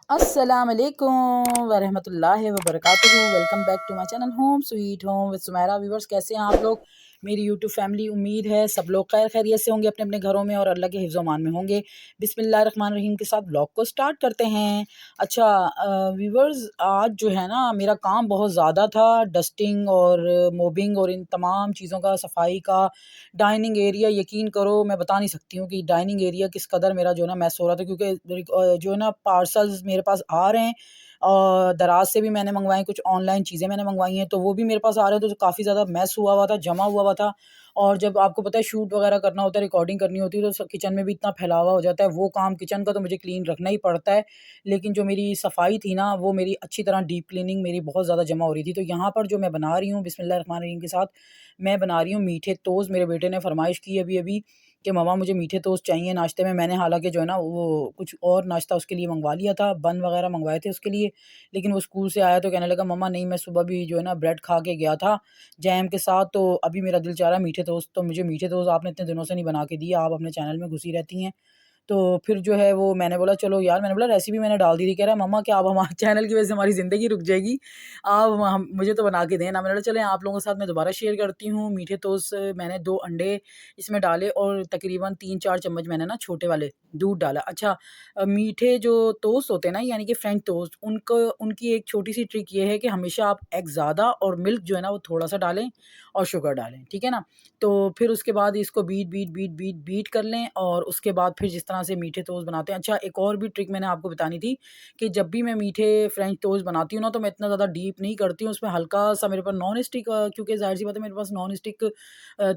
अस्सलाम वालेकुम वरहमतुल्लाहि वबरकातुहू। Welcome back to my channel home sweet home with Sumera. Viewers, कैसे हैं आप लोग? मेरी यूट्यूब फैमिली, उम्मीद है सब लोग खैर खैरियत से होंगे, अपने अपने घरों में और अल्लाह के हिफ्ज़ मान में होंगे। बिस्मिल्लाहिर्रहमानिर्रहीम के साथ ब्लॉग को स्टार्ट करते हैं। अच्छा व्यूवर्स, आज जो है ना मेरा काम बहुत ज़्यादा था, डस्टिंग और मोबिंग और इन तमाम चीज़ों का, सफाई का। डाइनिंग एरिया, यकीन करो मैं बता नहीं सकती हूँ कि डाइनिंग एरिया किस कदर मेरा जो है ना मैस हो रहा था, क्योंकि जो है ना पार्सल्स मेरे पास आ रहे हैं और दराज से भी मैंने मंगवाए, कुछ ऑनलाइन चीज़ें मैंने मंगवाई हैं तो वो भी मेरे पास आ रहे हैं, तो काफ़ी ज़्यादा मैस हुआ हुआ था, जमा हुआ हुआ था। और जब आपको पता है शूट वगैरह करना होता है, रिकॉर्डिंग करनी होती है, तो किचन में भी इतना फैलावा हो जाता है। वो काम किचन का तो मुझे क्लीन रखना ही पड़ता है, लेकिन जो मेरी सफाई थी ना, वो मेरी अच्छी तरह डीप क्लीनिंग मेरी बहुत ज़्यादा जमा हो रही थी। तो यहाँ पर जो मैं बना रही हूँ बिस्मिल्लाहिर्रहमानिर्रहीम के साथ, मैं बना रही हूँ मीठे टोस्ट। मेरे बेटे ने फरमाइश की अभी अभी कि मम्मा मुझे मीठे टोस्ट चाहिए नाश्ते में। मैंने हालांकि जो है ना वो कुछ और नाश्ता उसके लिए मंगवा लिया था, बन वगैरह मंगवाए थे उसके लिए, लेकिन वो स्कूल से आया तो कहने लगा मम्मा नहीं, मैं सुबह भी जो है ना ब्रेड खा के गया था जैम के साथ, तो अभी मेरा दिल चाह रहा है मीठे टोस्ट। तो मुझे मीठे टोस्ट आपने इतने दिनों से नहीं बना के दिया, आप अपने चैनल में घुसी रहती हैं। तो फिर जो है वो मैंने बोला चलो यार, मैंने बोला रेसिपी मैंने डाल दी थी। कह रहा है मम्मा क्या अब हमारे चैनल की वजह से हमारी ज़िंदगी रुक जाएगी, आप मुझे तो बना के दें ना। मैंने बोला चलें आप लोगों के साथ मैं दोबारा शेयर करती हूँ मीठे टोस्ट। मैंने 2 अंडे इसमें डाले और तकरीबन 3-4 चम्मच मैंने ना छोटे वाले दूध डाला। अच्छा, मीठे जो टोस्ट होते हैं ना, यानी कि फ्रेंच टोस्ट, उनको उनकी एक छोटी-सी ट्रिक ये है कि हमेशा आप एग ज़्यादा और मिल्क जो है ना वो थोड़ा-सा डालें और शुगर डालें, ठीक है ना? तो फिर उसके बाद इसको बीट कर लें और उसके बाद फिर जिस तरह से मीठे टोस्ट बनाते हैं। अच्छा, एक और भी ट्रिक मैंने आपको बतानी थी कि जब भी मैं मीठे फ्रेंच टोस्ट बनाती हूँ ना, तो मैं इतना ज़्यादा डीप नहीं करती हूँ। उसमें हल्का-सा मेरे पास नॉन स्टिक, क्योंकि ज़ाहिर-सी बात है मेरे पास नॉन स्टिक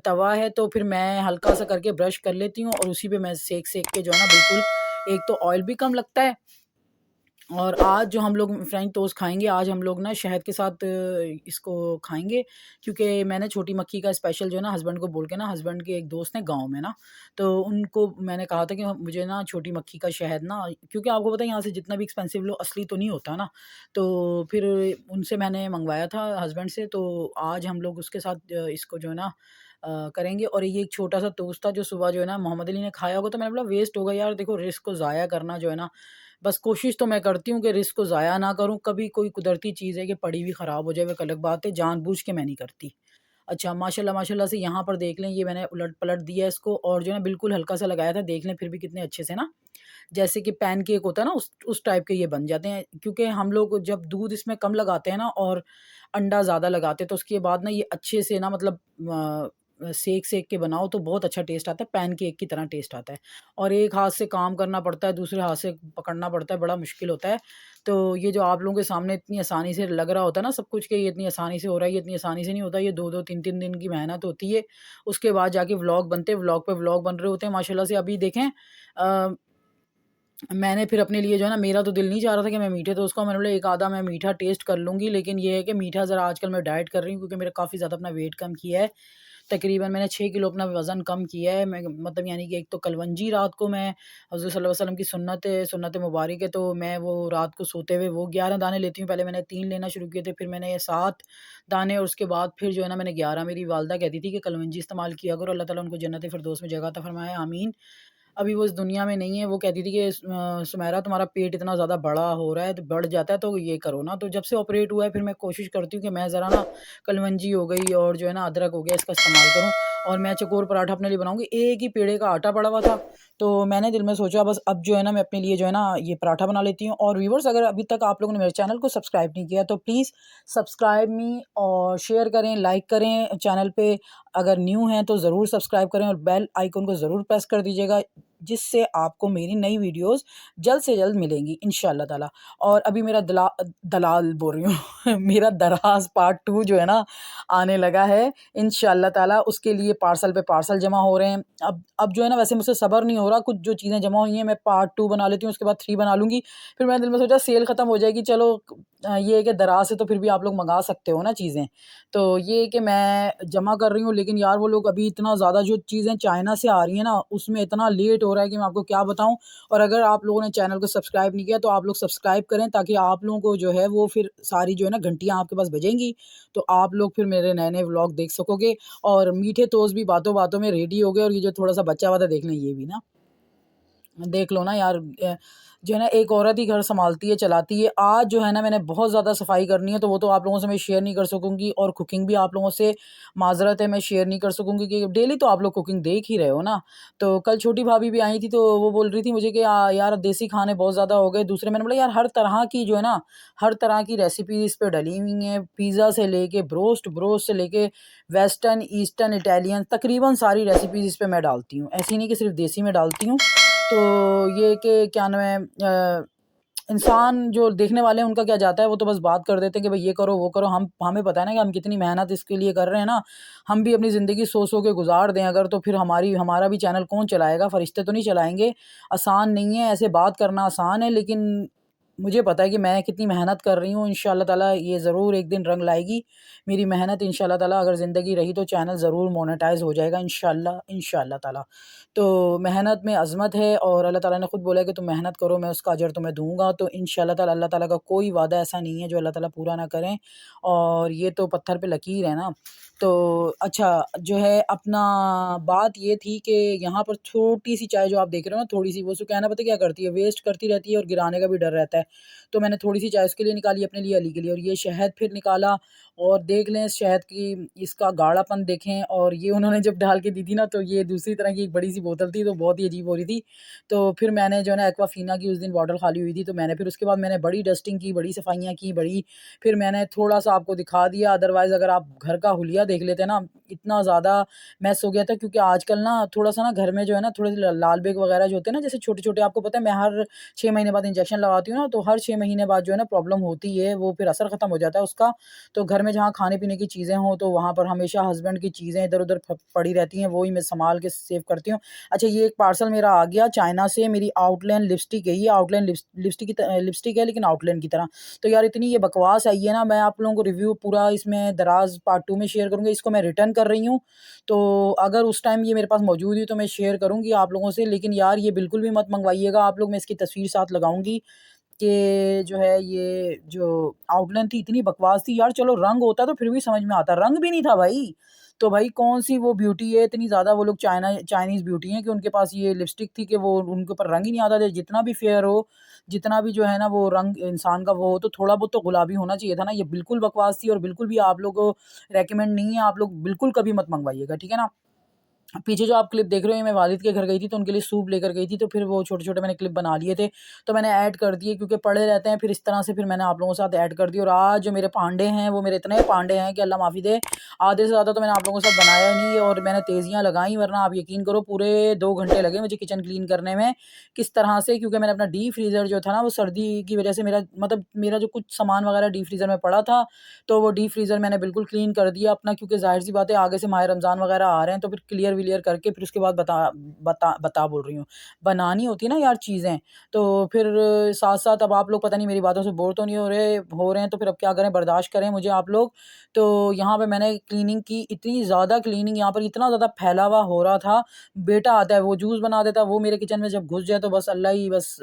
तवा है, तो फिर मैं हल्का-सा करके ब्रश कर लेती हूँ और उसी पे मैं सेक-सेक के जो है ना बिल्कुल, एक तो ऑयल भी कम लगता है। और आज जो हम लोग फ्रेंच टोस्ट खाएँगे, आज हम लोग ना शहद के साथ इसको खाएँगे, क्योंकि मैंने छोटी मक्खी का स्पेशल जो है ना हस्बैंड को बोल के ना, हस्बैंड के एक दोस्त हैं गाँव में ना, तो उनको मैंने कहा था कि मुझे ना छोटी मक्खी का शहद ना, क्योंकि आपको पता है यहाँ से जितना भी एक्सपेंसिव लो, असली तो नहीं होता ना। तो फिर उनसे मैंने मँगवाया था हस्बैंड से, तो आज हम लोग उसके साथ इसको जो है ना करेंगे। और ये एक छोटा-सा टोस्ट था जो सुबह जो है ना मोहम्मद अली ने खाया होगा, तो मैंने बोला वेस्ट होगा यार, देखो रिस्क को ज़ाया करना जो है ना, बस कोशिश तो मैं करती हूँ कि रिस्क को ज़ाया ना करूँ। कभी कोई कुदरती चीज़ है कि पड़ी हुई ख़राब हो जाए, वो एक अलग बात है, जानबूझ के मैं नहीं करती। अच्छा, माशाल्लाह माशाल्लाह से यहाँ पर देख लें, ये मैंने उलट-पलट दिया इसको और जो है ना बिल्कुल हल्का-सा लगाया था, देख लें फिर भी कितने अच्छे से ना, जैसे कि पैनकेक होता है ना, उस टाइप के ये बन जाते हैं। क्योंकि हम लोग जब दूध इसमें कम लगाते हैं ना और अंडा ज़्यादा लगाते हैं, तो उसके बाद ना ये अच्छे से ना, मतलब सेक-सेक के बनाओ तो बहुत अच्छा टेस्ट आता है, पैनकेक की तरह टेस्ट आता है। और एक हाथ से काम करना पड़ता है, दूसरे हाथ से पकड़ना पड़ता है, बड़ा मुश्किल होता है। तो ये जो आप लोगों के सामने इतनी आसानी से लग रहा होता है ना सब कुछ, कि ये इतनी आसानी से हो रहा है, ये इतनी आसानी से नहीं होता। ये 2-2 3-3 दिन की मेहनत होती है। उसके बाद जाके व्लॉग बनते हैं, व्लॉग पे व्लॉग बन रहे होते हैं माशाल्लाह से। अभी देखें, अ मैंने फिर अपने लिए जो है ना, मेरा तो दिल नहीं चाह रहा था कि मैं मीठे, तो उसको मैंने बोला एक आधा मैं मीठा टेस्ट कर लूँगी, लेकिन ये है कि मीठा ज़रा आजकल मैं डाइट कर रही हूँ, क्योंकि मेरा काफ़ी ज़्यादा अपना वेट कम किया है। तकरीबन मैंने 6 किलो अपना वज़न कम किया है। मैं मतलब यानी कि एक तो कलवंजी रात को मैं, हज़रत सल्लल्लाहु अलैहि वसल्लम की सुन्नत है, सुन्नत मुबारक है, तो मैं वो रात को सोते हुए वो 11 दाने लेती हूँ। पहले मैंने 3 लेना शुरू किए थे, फिर मैंने ये 7 दाने और उसके बाद फिर जो है ना मैंने 11। मेरी वालिदा कहती थी कि कलवंजी इस्तेमाल किया करो, अल्लाह ताला उनको जन्नत फ़िरदौस में जगह अता फ़रमाए, आमीन। अभी वो इस दुनिया में नहीं है। वो कहती थी कि सुमेरा तुम्हारा पेट इतना ज़्यादा बड़ा हो रहा है, तो बढ़ जाता है, तो ये करो ना। तो जब से ऑपरेट हुआ है फिर मैं कोशिश करती हूँ कि मैं ज़रा ना कलवंजी हो गई और जो है ना अदरक हो गया, इसका इस्तेमाल करूँ। और मैं चकोर पराठा अपने लिए बनाऊँगी। एक ही पेड़े का आटा पड़ा हुआ था, तो मैंने दिल में सोचा बस अब जो है ना मैं अपने लिए जो है ना ये पराठा बना लेती हूँ। और व्यूअर्स, अगर अभी तक आप लोगों ने मेरे चैनल को सब्सक्राइब नहीं किया तो प्लीज़ सब्सक्राइब मी और शेयर करें, लाइक करें चैनल पे। अगर न्यू हैं तो ज़रूर सब्सक्राइब करें और बेल आइकन को ज़रूर प्रेस कर दीजिएगा, जिससे आपको मेरी नई वीडियोस जल्द से जल्द मिलेंगी इंशाल्लाह ताला। और अभी मेरा दलाल बोल रही हूँ मेरा दराज़ पार्ट 2 जो है ना आने लगा है इंशाल्लाह ताला। उसके लिए पार्सल पे पार्सल जमा हो रहे हैं। अब जो है ना, वैसे मुझसे सब्र नहीं हो रहा, कुछ जो चीज़ें जमा हुई हैं मैं पार्ट 2 बना लेती हूँ, उसके बाद 3 बना लूँगी। फिर मैंने दिल में सोचा सेल ख़त्म हो जाएगी, चलो ये है कि दराज़ से तो फिर भी आप लोग मँगा सकते हो ना चीज़ें। तो ये कि मैं जमा कर रही हूँ, लेकिन यार वो लोग अभी इतना ज़्यादा जो चीज़ें चाइना से आ रही हैं ना, उसमें इतना लेट हो रहा है कि मैं आपको क्या बताऊँ। और अगर आप लोगों ने चैनल को सब्सक्राइब नहीं किया तो आप लोग सब्सक्राइब करें, ताकि आप लोगों को जो है वो फिर सारी जो है ना घंटियाँ आपके पास बजेंगी, तो आप लोग फिर मेरे नए-नए व्लॉग देख सकोगे। और मीठे टोस्ट भी बातों-बातों में रेडी हो गए, और ये जो थोड़ा-सा बचा हुआ था देख लें ये भी ना। देख लो ना यार, जो है ना एक औरत ही घर संभालती है, चलाती है। आज जो है ना मैंने बहुत ज़्यादा सफाई करनी है, तो वो तो आप लोगों से मैं शेयर नहीं कर सकूँगी, और कुकिंग भी आप लोगों से माज़रत है मैं शेयर नहीं कर सकूँगी, कि डेली तो आप लोग कुकिंग देख ही रहे हो ना। तो कल छोटी भाभी भी आई थी, तो वो बोल रही थी मुझे कि यार देसी खाने बहुत ज़्यादा हो गए। दूसरे मैंने बोला यार हर तरह की जो है ना, हर तरह की रेसिपी इस पे डली हुई हैं, पिज़्ज़ा से लेके ब्रोस्ट, ब्रोस्ट से लेके वेस्टर्न, ईस्टर्न, इटालियन, तकरीबन सारी रेसिपीज़ इस पे मैं डालती हूँ। ऐसी नहीं कि सिर्फ़ देसी में डालती हूँ। तो ये कि क्या नाम है, इंसान जो देखने वाले हैं उनका क्या जाता है, वो तो बस बात कर देते हैं कि भाई ये करो वो करो। हम हमें पता है ना कि हम कितनी मेहनत इसके लिए कर रहे हैं ना। हम भी अपनी ज़िंदगी सो के गुजार दें अगर, तो फिर हमारा भी चैनल कौन चलाएगा? फरिश्ते तो नहीं चलाएंगे। आसान नहीं है, ऐसे बात करना आसान है, लेकिन मुझे पता है कि मैं कितनी मेहनत कर रही हूँ। इंशाल्लाह ताला ये ज़रूर एक दिन रंग लाएगी मेरी मेहनत। इंशाल्लाह ताला अगर ज़िंदगी रही तो चैनल ज़रूर मोनेटाइज़ हो जाएगा, इंशाल्लाह इंशाल्लाह ताला। तो मेहनत में अज़मत है, और अल्लाह ताला ने खुद बोला है कि तुम मेहनत करो, मैं उसका अजर तुम्हें दूँगा। तो इंशाल्लाह ताला अल्लाह ताला का कोई वादा ऐसा नहीं है जो अल्लाह ताला पूरा ना करें, और ये तो पत्थर पे लकीर है ना। तो अच्छा, जो है अपना बात ये थी कि यहाँ पर छोटी-सी चाय जो आप देख रहे हो ना, थोड़ी-सी, वो सुकैना पता है क्या करती है? वेस्ट करती रहती है, और गिराने का भी डर रहता है। तो मैंने थोड़ी-सी चाय उसके लिए निकाली, अपने लिए, अली के लिए, और ये शहद फिर निकाला। और देख लें इस शहद की, इसका गाढ़ापन देखें। और ये उन्होंने जब डाल के दी थी ना, तो ये दूसरी तरह की एक बड़ी-सी बोतल थी, तो बहुत ही अजीब हो रही थी। तो फिर मैंने जो है ना एक्वाफीना की उस दिन बॉटल खाली हुई थी, तो मैंने फिर उसके बाद मैंने बड़ी डस्टिंग की, बड़ी सफाइयाँ की, फिर मैंने थोड़ा-सा आपको दिखा दिया। अदरवाइज़ अगर आप घर का हुलिया देख लेते ना, इतना ज़्यादा मैस हो गया था, क्योंकि आजकल ना थोड़ा-सा ना घर में जो है ना थोड़े लाल बेग वगैरह जो होते हैं ना, जैसे छोटे-छोटे, आपको पता है मैं हर 6 महीने बाद इंजेक्शन लगाती हूँ ना, तो हर 6 महीने बाद जो है ना प्रॉब्लम होती है, वो फिर असर ख़त्म हो जाता है उसका। तो घर में जहाँ खाने-पीने की चीज़ें हों, तो वहाँ पर हमेशा हस्बैंड की चीज़ें इधर-उधर पड़ी रहती हैं, वो ही मैं सँभाल के सेव करती हूँ। अच्छा, ये एक पार्सल मेरा आ गया चाइना से, मेरी आउटलाइन लिपस्टिक है ये, आउटलाइन लिपस्टिक है, लेकिन आउटलाइन की तरह। तो यार इतनी ये बकवास आई है ना, मैं आप लोगों को रिव्यू पूरा इसमें दराज़ पार्ट 2 में शेयर करूँगी। इसको मैं रिटर्न कर रही हूँ, तो अगर उस टाइम ये मेरे पास मौजूद हुई तो मैं शेयर करूँगी आप लोगों से। लेकिन यार ये बिल्कुल भी मत मँगवाइएगा आप लोग, मैं इसकी तस्वीर साथ लगाऊँगी कि जो है ये जो आउटलाइन थी इतनी बकवास थी यार। चलो रंग होता तो फिर भी समझ में आता, रंग भी नहीं था भाई। तो भाई कौन-सी वो ब्यूटी है, इतनी ज़्यादा वो लोग चाइनीज़ ब्यूटी हैं कि उनके पास ये लिपस्टिक थी कि वो उनके ऊपर रंग ही नहीं आता था। जितना भी फेयर हो, जितना भी जो है ना वो रंग इंसान का वो हो, तो थोड़ा बहुत तो गुलाबी होना चाहिए था ना। ये बिल्कुल बकवास थी, और बिल्कुल भी आप लोगों को रिकमेंड नहीं है, आप लोग बिल्कुल कभी मत मँगवाइएगा, ठीक है ना? पीछे जो आप क्लिप देख रहे हो, ये मैं वालिद के घर गई थी, तो उनके लिए सूप लेकर गई थी, तो फिर वो छोटे-छोटे मैंने क्लिप बना लिए थे, तो मैंने ऐड कर दिए, क्योंकि पड़े रहते हैं, फिर इस तरह से फिर मैंने आप लोगों के साथ ऐड कर दिए। और आज जो मेरे पांडे हैं, वो मेरे इतने पांडे हैं कि अल्लाह माफ़ी दे, आधे से ज़्यादा तो मैंने आप लोगों के साथ बनाया ही नहीं, और मैंने तेज़ियाँ लगाई, वरना आप यकीन करो पूरे 2 घंटे लगे मुझे किचन क्लीन करने में। किस तरह से, क्योंकि मैंने अपना डीप फ्रीज़र जो था ना, वो सर्दी की वजह से मेरा मतलब मेरा जो कुछ सामान वगैरह डीप फ्रीज़र में पड़ा था, तो वो डीप फ्रीज़र मैंने बिल्कुल क्लीन कर दिया अपना, क्योंकि ज़ाहिर-सी बात है आगे से माह रमज़ान वगैरह आ रहे हैं, तो फिर क्लियर-विलियर करके फिर उसके बाद बता बोल रही हूँ, बनानी होती है ना यार चीज़ें। तो फिर साथ-साथ अब आप लोग पता नहीं मेरी बातों से बोर तो नहीं हो रहे हैं, तो फिर अब क्या करें, बर्दाश्त करें मुझे आप लोग। तो यहाँ पे मैंने क्लीनिंग की, इतनी ज़्यादा क्लीनिंग, यहाँ पर इतना ज़्यादा फैला हुआ हो रहा था। बेटा आता है, वो जूस बना देता है, वो मेरे किचन में जब घुस जाए तो बस अल्लाह ही बस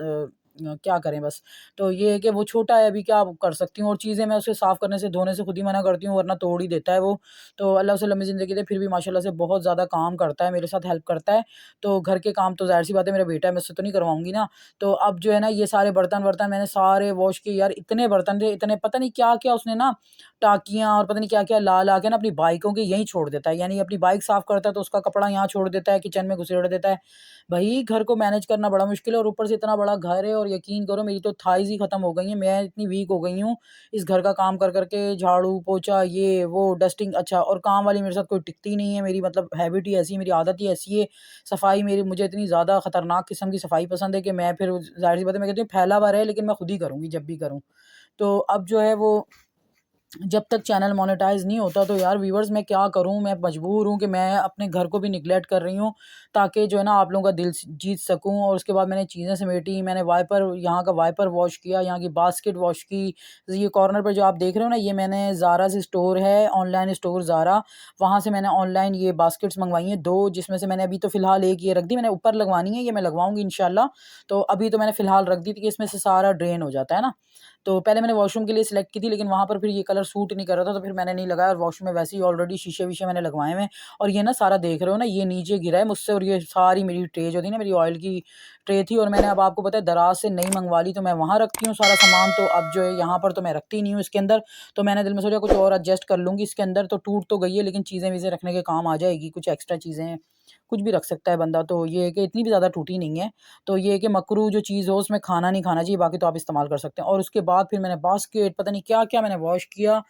क्या करें बस। तो ये है कि वो छोटा है, अभी क्या कर सकती हूँ, और चीज़ें मैं उसे साफ़ करने से, धोने से खुद ही मना करती हूँ, वरना तोड़ ही देता है वो। तो अल्लाह उसे लंबी ज़िंदगी दे, फिर भी माशाल्लाह से बहुत ज़्यादा काम करता है, मेरे साथ हेल्प करता है। तो घर के काम तो ज़ाहिर-सी बात है, मेरा बेटा है, मैं उससे तो नहीं करवाऊँगी ना। तो अब जो है ना ये सारे बर्तन-वर्तन मैंने सारे वॉश किए यार, इतने बर्तन थे, इतने, पता नहीं क्या-क्या उसने ना टाँकियाँ और पता नहीं क्या-क्या ला-ला के ना अपनी बाइकों के यहीं छोड़ देता है। यानी अपनी बाइक साफ़ करता है तो उसका कपड़ा यहाँ छोड़ देता है, किचन में घुसेड़ देता है। भई घर को मैनेज करना बड़ा मुश्किल है, और ऊपर से इतना बड़ा घर है, और यकीन करो मेरी तो थाइज़ ही ख़त्म हो गई हैं। मैं इतनी वीक हो गई हूँ इस घर का काम कर के, झाड़ू, पोछा, ये वो, डस्टिंग। अच्छा, और काम वाली मेरे साथ कोई टिकती नहीं है, मेरी मतलब हैबिट ही ऐसी है, मेरी आदत ही ऐसी है। सफाई मेरी, मुझे इतनी ज़्यादा खतरनाक किस्म की सफाई पसंद है कि मैं फिर ज़ाहिर-सी बात है, मैं कहती हूँ फैला हुआ रहे, लेकिन मैं खुद ही करूँगी जब भी करूँ। तो अब जो है वो, जब तक चैनल मोनेटाइज़ नहीं होता, तो यार व्यूअर्स मैं क्या करूँ? मैं मजबूर हूँ कि मैं अपने घर को भी निग्लेक्ट कर रही हूँ, ताकि जो है ना आप लोगों का दिल जीत सकूँ। और उसके बाद मैंने चीज़ें समेटी, मैंने वाइपर, यहाँ का वाइपर वॉश किया, यहाँ की बास्केट वॉश की। ये कॉर्नर पर जो आप देख रहे हो ना, ये मैंने ज़ारा से स्टोर है, ऑनलाइन स्टोर ज़ारा, वहाँ से मैंने ऑनलाइन ये बास्केट्स मँगवाई हैं 2, जिसमें से मैंने अभी तो फ़िलहाल 1 ये रख दी, मैंने ऊपर लगवानी है, ये मैं लगवाऊँगी इंशाल्लाह। तो अभी तो मैंने फ़िलहाल रख दी थी कि इसमें से सारा ड्रेन हो जाता है ना। तो पहले मैंने वॉशरूम के लिए सिलेक्ट की थी, लेकिन वहाँ पर फिर ये कलर सूट नहीं कर रहा था, तो फिर मैंने नहीं लगाया। और वॉशरूम में वैसे ही ऑलरेडी शीशे-वीशे मैंने लगवाए हुए हैं। और ये ना सारा देख रहे हो ना, ये नीचे गिरा है मुझसे, और ये सारी मेरी ट्रे जो थी ना, मेरी ऑयल की ट्रे थी, और मैंने अब आपको पता है दराज से नई मंगवा ली, तो मैं वहाँ रखती हूँ सारा सामान। तो अब जो है यहाँ पर तो मैं रखती नहीं हूँ इसके अंदर। तो मैंने दिल में सोचा कुछ और एडजस्ट कर लूँगी इसके अंदर। तो टूट तो गई है, लेकिन चीज़ें-वीज़ें रखने के काम आ जाएगी, कुछ एक्स्ट्रा चीज़ें हैं, कुछ भी रख सकता है बंदा। तो ये है कि इतनी भी ज़्यादा टूटी नहीं है। तो ये है कि मकरूह जो चीज़ हो उसमें खाना नहीं खाना चाहिए, बाकी तो आप इस्तेमाल कर सकते हैं। और उसके बाद फिर मैंने बास्केट, पता नहीं क्या-क्या मैंने वॉश किया।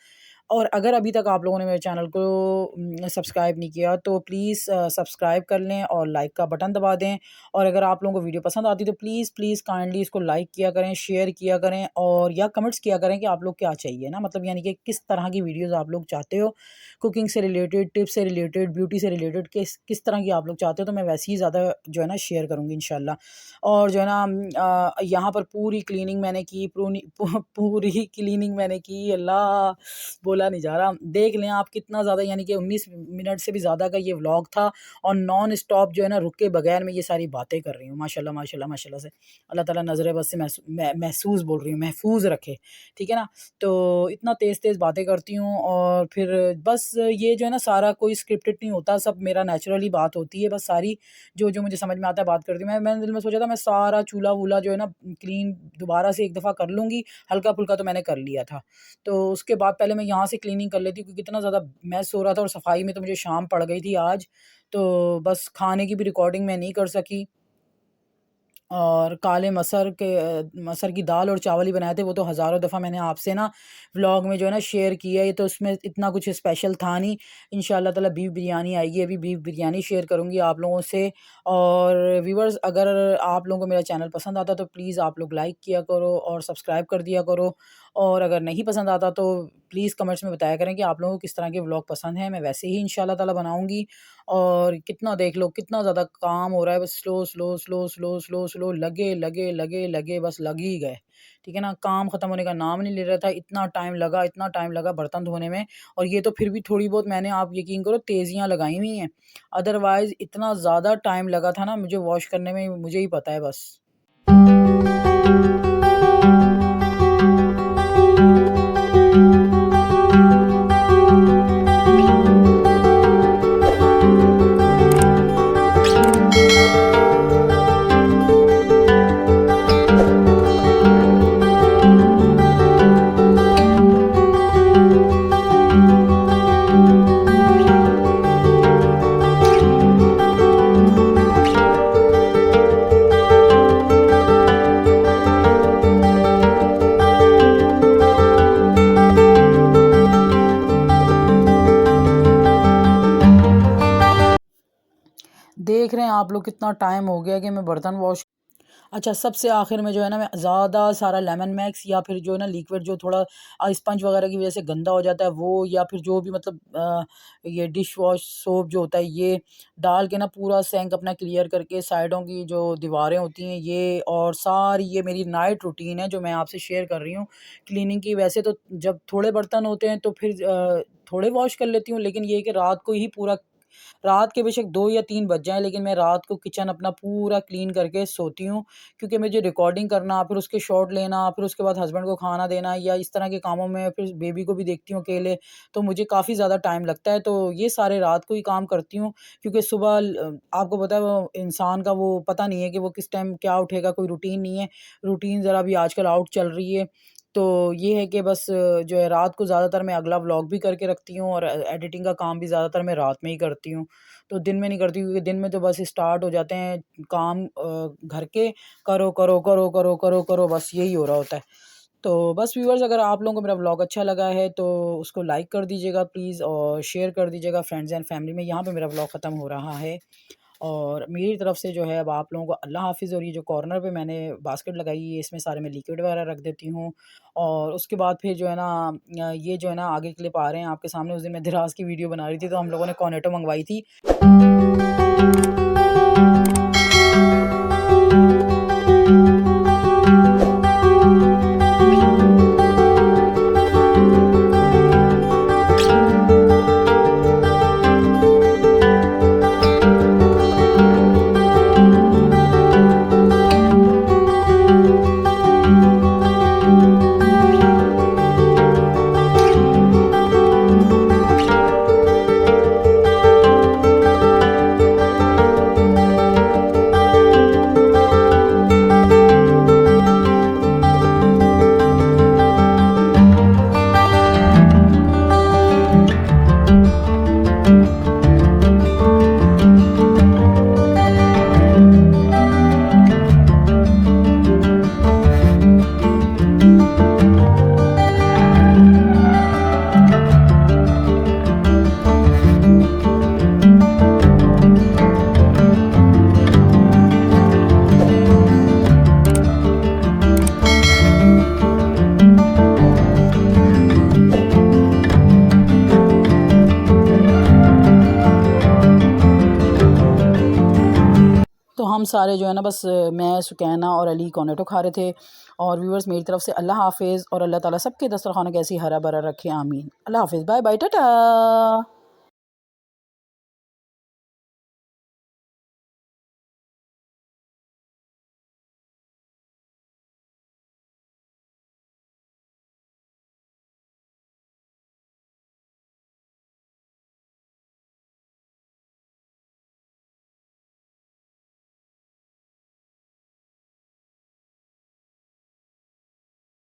और अगर अभी तक आप लोगों ने मेरे चैनल को सब्सक्राइब नहीं किया, तो प्लीज़ सब्सक्राइब कर लें और लाइक का बटन दबा दें। और अगर आप लोगों को वीडियो पसंद आती है, तो प्लीज़ प्लीज़ काइंडली इसको लाइक किया करें, शेयर किया करें, और या कमेंट्स किया करें कि आप लोग क्या चाहिए ना, मतलब यानी कि किस तरह की वीडियोज़ आप लोग चाहते हो, कुकिंग से रिलेटेड, टिप्स से रिलेटेड, ब्यूटी से रिलेटेड, किस किस तरह की आप लोग चाहते हो, तो मैं वैसे ही ज़्यादा जो है ना शेयर करूँगी इंशाल्लाह। और जो है ना यहाँ पर पूरी क्लीनिंग मैंने की, पूरी क्लीनिंग मैंने की, अल्लाह बोला नहीं जा रहा। देख लें आप कितना ज़्यादा, यानी कि 19 मिनट से भी ज़्यादा का ये व्लॉग था, और नॉन स्टॉप जो है ना रुके बगैर मैं ये सारी बातें कर रही हूँ। माशाल्लाह माशाल्लाह माशाल्लाह से अल्लाह ताला नज़र बस से महसूस बोल रही हूँ, महफूज रखे, ठीक है ना। तो इतना तेज़ तेज़ बातें करती हूँ, और फिर बस ये जो है ना सारा कोई स्क्रिप्टेड नहीं होता, सब मेरा नेचुरली बात होती है, बस सारी जो जो मुझे समझ में आता है बात करती हूँ। मैंने दिल में सोचा था मैं सारा चूल्हा वूल्हा जो है ना क्लीन दोबारा से एक दफ़ा कर लूँगी, हल्का फुल्का तो मैंने कर लिया था। तो उसके बाद पहले मैं यहाँ से क्लीनिंग कर लेती, क्योंकि इतना ज़्यादा मैस हो रहा था, और सफाई में तो मुझे शाम पड़ गई थी आज। तो बस खाने की भी रिकॉर्डिंग मैं नहीं कर सकी। और काले मसर की दाल और चावल ही बनाए थे, वो तो हज़ारों दफ़ा मैंने आपसे ना व्लॉग में जो है ना शेयर किया है, तो उसमें इतना कुछ स्पेशल था नहीं। इंशाल्लाह ताला बीफ बिरयानी आएगी, अभी बीफ बिरयानी शेयर करूँगी आप लोगों से। और व्यूअर्स, अगर आप लोगों को मेरा चैनल पसंद आता तो प्लीज़ आप लोग लाइक किया करो और सब्सक्राइब कर दिया करो। और अगर नहीं पसंद आता तो प्लीज़ कमेंट्स में बताया करें कि आप लोगों को किस तरह के व्लॉग पसंद हैं, मैं वैसे ही इंशाल्लाह ताला बनाऊँगी। और कितना देख लो कितना ज़्यादा काम हो रहा है, बस slow slow slow slow slow slow लगे लगे लगे लगे बस लग ही गए, ठीक है ना। काम ख़त्म होने का नाम नहीं ले रहा था, इतना टाइम लगा बर्तन धोने में। और ये तो फिर भी थोड़ी बहुत मैंने, आप यकीन करो, तेज़ियाँ लगाई हुई हैं, अदरवाइज़ इतना ज़्यादा टाइम लगा था ना मुझे वॉश करने में, मुझे ही पता है बस। देख रहे हैं आप लोग कितना टाइम हो गया कि मैं बर्तन वॉश। अच्छा, सबसे आखिर में जो है ना मैं ज़्यादा सारा लेमन मैक्स, या फिर जो है ना लिक्विड जो थोड़ा स्पंज वगैरह की वजह से गंदा हो जाता है वो, या फिर जो भी मतलब ये डिश वॉश सोप जो होता है, ये डाल के ना पूरा सिंक अपना क्लियर करके साइडों की जो दीवारें होती हैं ये, और सारी ये मेरी नाइट रूटीन है जो मैं आपसे शेयर कर रही हूँ क्लीनिंग की। वैसे तो जब थोड़े बर्तन होते हैं तो फिर थोड़े वॉश कर लेती हूँ, लेकिन ये है कि रात को ही पूरा, रात के बेशक 2 या 3 बज जाएँ, लेकिन मैं रात को किचन अपना पूरा क्लीन करके सोती हूँ। क्योंकि मुझे रिकॉर्डिंग करना, फिर उसके शॉट लेना, फिर उसके बाद हस्बैंड को खाना देना, या इस तरह के कामों में, फिर बेबी को भी देखती हूँ अकेले, तो मुझे काफ़ी ज़्यादा टाइम लगता है। तो ये सारे रात को ही काम करती हूँ, क्योंकि सुबह आपको पता है वो इंसान का वो पता नहीं है कि वो किस टाइम क्या उठेगा, कोई रूटीन नहीं है। रूटीन ज़रा अभी आजकल आउट चल रही है। तो ये है कि बस जो है रात को ज़्यादातर मैं अगला व्लॉग भी करके रखती हूँ, और एडिटिंग का काम भी ज़्यादातर मैं रात में ही करती हूँ। तो दिन में नहीं करती, क्योंकि दिन में तो बस स्टार्ट हो जाते हैं काम घर के, करो करो करो करो करो करो, बस यही हो रहा होता है। तो बस व्यूअर्स, अगर आप लोगों को मेरा व्लॉग अच्छा लगा है तो उसको लाइक कर दीजिएगा प्लीज़, और शेयर कर दीजिएगा फ्रेंड्स एंड फैमिली में। यहाँ पे मेरा व्लॉग ख़त्म हो रहा है, और मेरी तरफ से जो है अब आप लोगों को अल्लाह हाफ़िज़। और ये जो कॉर्नर पे मैंने बास्केट लगाई है, इसमें सारे मैं लिक्विड वगैरह रख देती हूँ। और उसके बाद फिर जो है ना ये जो है ना आगे क्लिप आ रहे हैं आपके सामने। उस दिन मैं दराज़ की वीडियो बना रही थी, तो हम लोगों ने कॉर्नेटो मंगवाई थी। सारे जो है ना बस मैं, सुकैना और अली कॉर्नेटो खा रहे थे। और व्यूअर्स मेरी तरफ से अल्लाह हाफ़िज़, और अल्लाह ताला सबके दस्तरख़्वान को ऐसे ही हरा भरा रखे, आमीन। अल्लाह हाफ़िज़, बाय बाय, टाटा।